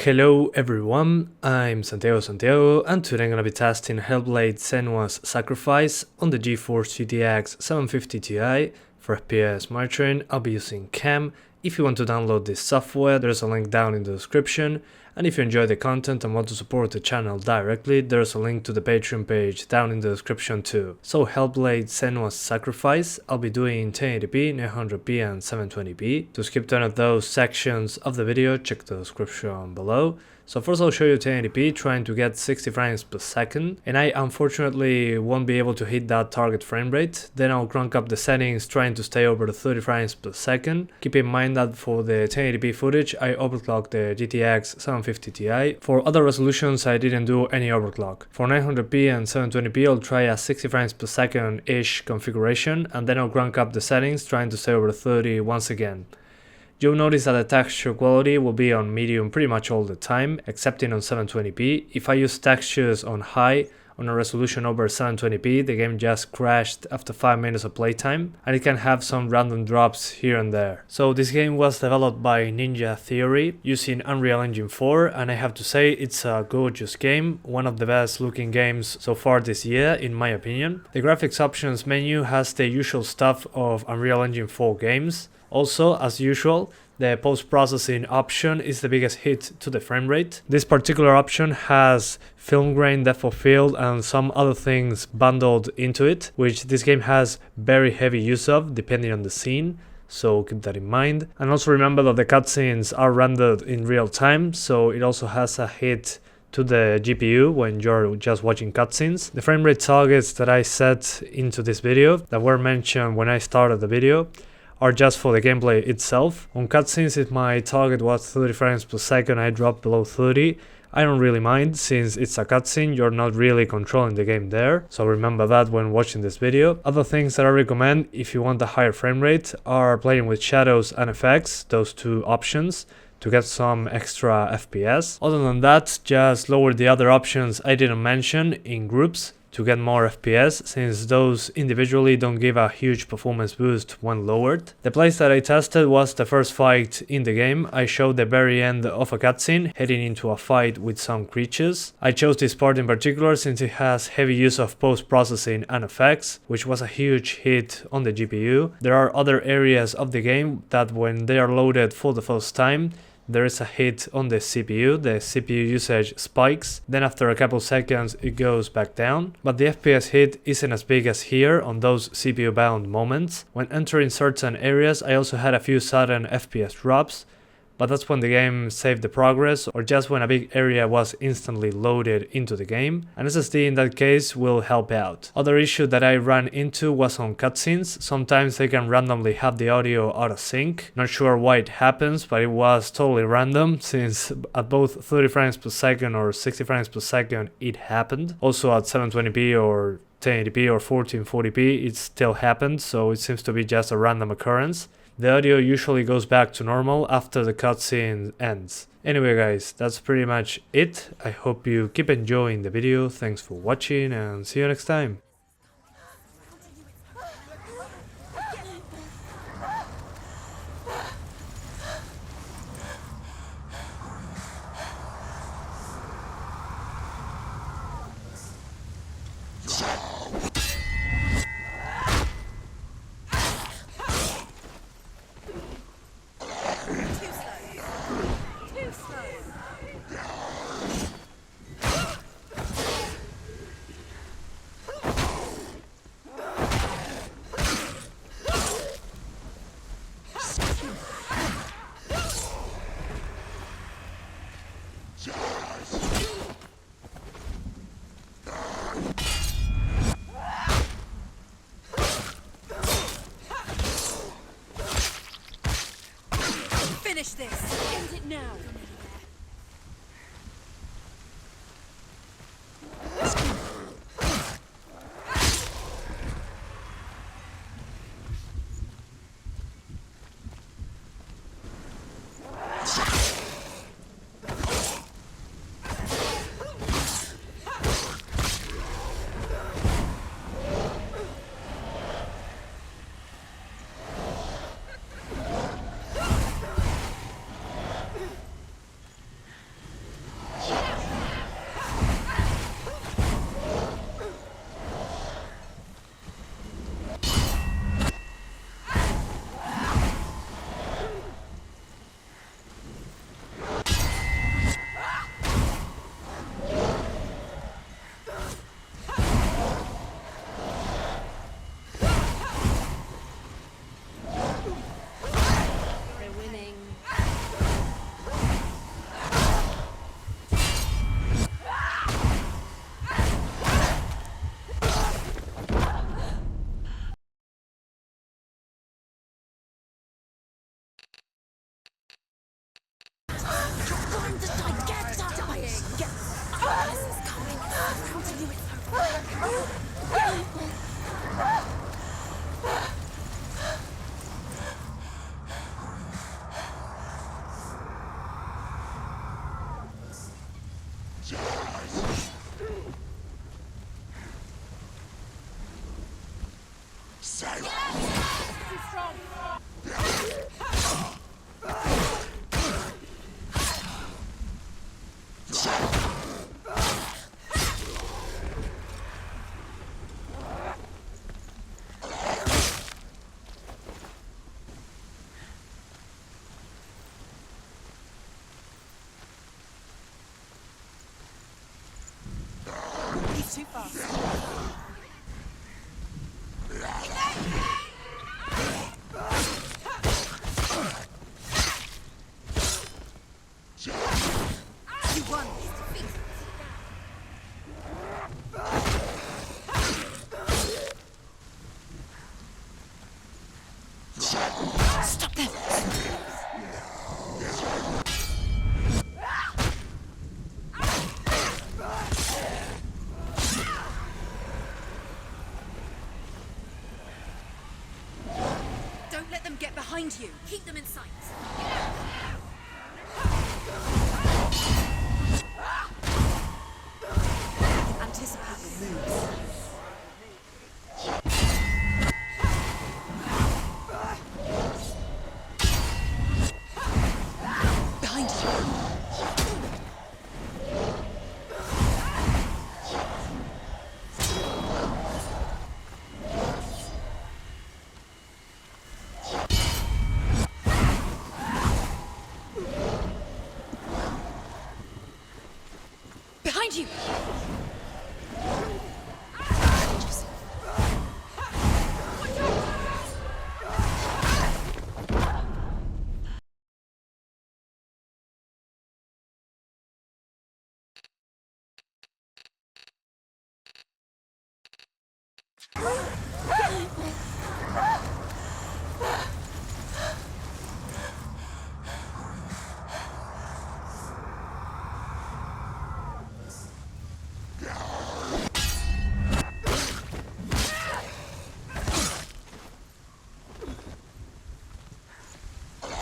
Hello everyone, I'm Santiago, and today I'm gonna be testing Hellblade Senua's Sacrifice on the Geforce GTX 750 Ti. For FPS monitoring, I'll be using CAM. If you want to download this software, there's a link down in the description. And if you enjoy the content and want to support the channel directly, there's a link to the Patreon page down in the description too. So Hellblade Senua's Sacrifice, I'll be doing in 1080p, 900p and 720p. To skip one of those sections of the video, check the description below. So first I'll show you 1080p trying to get 60 frames per second, and I unfortunately won't be able to hit that target frame rate. Then I'll crank up the settings trying to stay over the 30 frames per second. Keep in mind that for the 1080p footage I overclocked the GTX 750 Ti. For other resolutions I didn't do any overclock. For 900p and 720p I'll try a 60 frames per second ish configuration, and then I'll crank up the settings trying to stay over 30 once again. You'll notice that the texture quality will be on medium pretty much all the time, excepting on 720p. If I use textures on high, on a resolution over 720p, the game just crashed after 5 minutes of playtime, and it can have some random drops here and there. So this game was developed by Ninja Theory using Unreal Engine 4, and I have to say it's a gorgeous game, one of the best looking games so far this year in my opinion. The graphics options menu has the usual stuff of Unreal Engine 4 games. Also, as usual, the post-processing option is the biggest hit to the frame rate. This particular option has film grain, depth of field and some other things bundled into it, which this game has very heavy use of depending on the scene, so keep that in mind. And also remember that the cutscenes are rendered in real time, so it also has a hit to the GPU when you're just watching cutscenes. The frame rate targets that I set into this video, that were mentioned when I started the video, are just for the gameplay itself. On cutscenes, if my target was 30 frames per second, I dropped below 30. I don't really mind, since it's a cutscene, you're not really controlling the game there, so remember that when watching this video. Other things that I recommend if you want a higher frame rate are playing with shadows and effects, those two options, to get some extra FPS. Other than that, just lower the other options I didn't mention in groups to get more FPS, since those individually don't give a huge performance boost when lowered. The place that I tested was the first fight in the game. I showed the very end of a cutscene heading into a fight with some creatures. I chose this part in particular since it has heavy use of post-processing and effects, which was a huge hit on the GPU. There are other areas of the game that when they are loaded for the first time, there is a hit on the CPU usage spikes, then after a couple seconds it goes back down, but the FPS hit isn't as big as here on those CPU bound moments. When entering certain areas I also had a few sudden FPS drops, but that's when the game saved the progress, or just when a big area was instantly loaded into the game. An SSD in that case will help out. Other issue that I ran into was on cutscenes. Sometimes they can randomly have the audio out of sync. Not sure why it happens, but it was totally random, since at both 30 frames per second or 60 frames per second it happened. Also at 720p or 1080p or 1440p it still happened, so it seems to be just a random occurrence. The audio usually goes back to normal after the cutscene ends. Anyway guys, that's pretty much it. I hope you keep enjoying the video, thanks for watching and see you next time. Finish this! End it now! He's too fast. You won. Stop them. Don't let them get behind you. Keep them in sight. Anticipate your moves. Behind you. Behind you!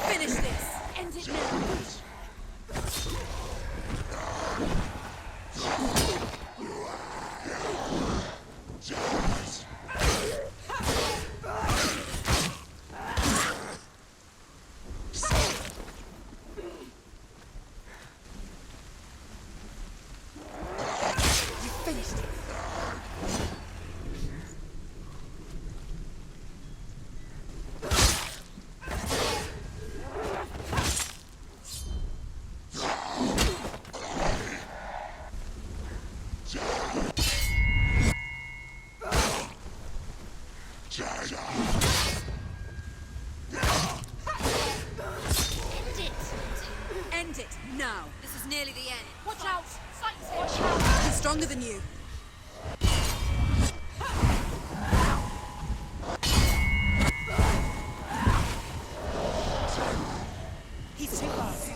Finish this! End it now! You finished it! End it now! This is nearly the end. Watch out! Watch out! He's stronger than you. He's too fast.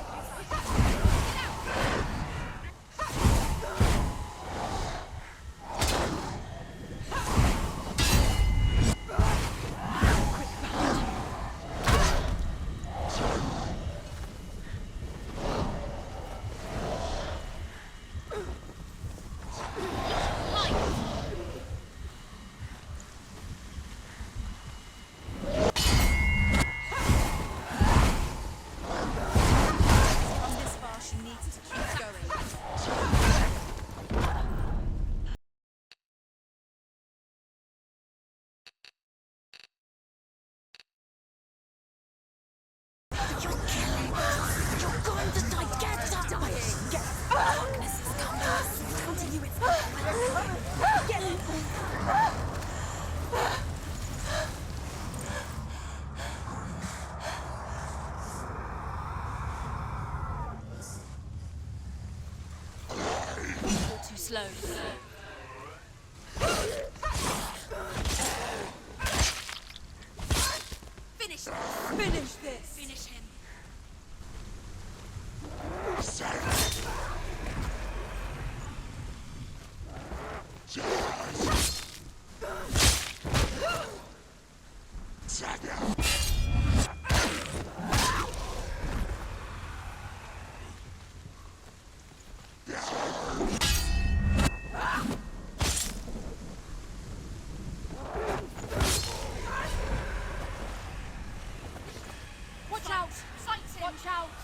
Too slow. Finish this. Finish him.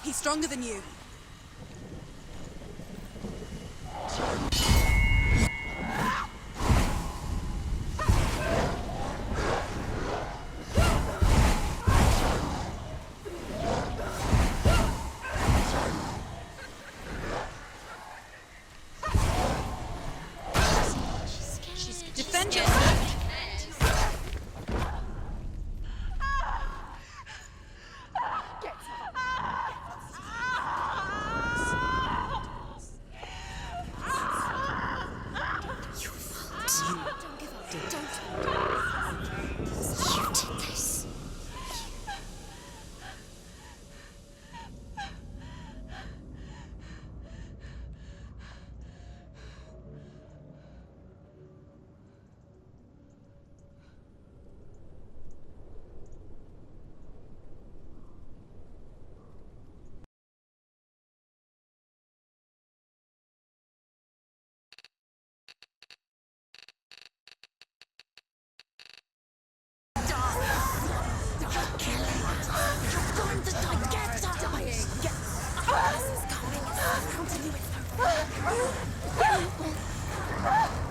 He's stronger than you. How to do it, though.